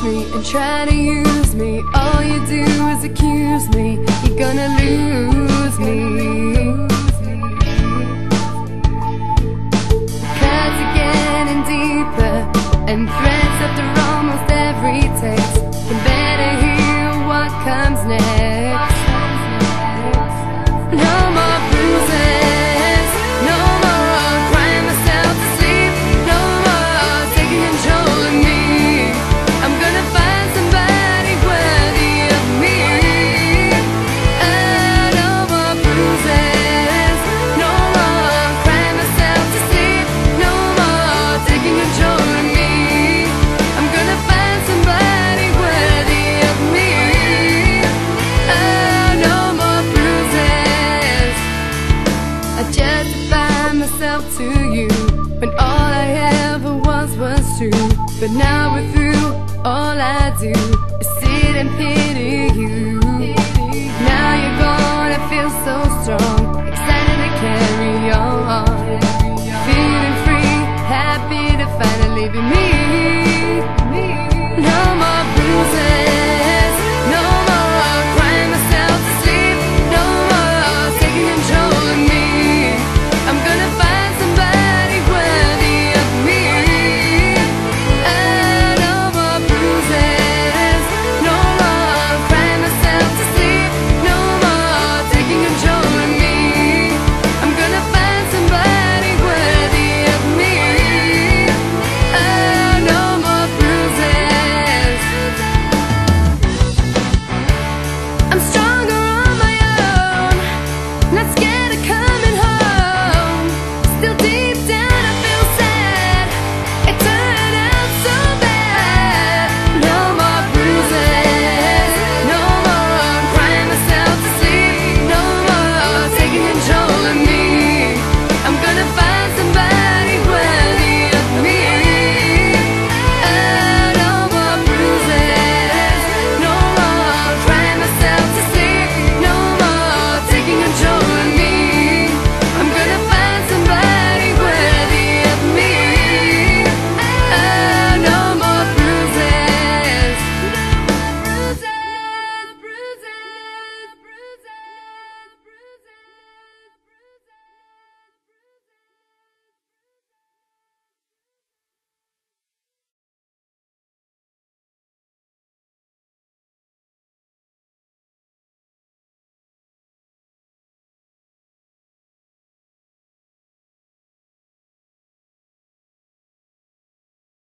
me and try to use me. All you do is accuse me. You're gonna lose me. Cuts are getting deeper, and threats after almost every text can better hear what comes next. No more bruises, no more crying myself to sleep, no more taking control of me. I'm gonna find somebody worthy of me. No more bruises, no more crying myself to sleep, no more taking control of me. I'm gonna find somebody worthy of me. No more bruises. I justify myself to you when all I ever was true. But now we're through, all I do is sit and pity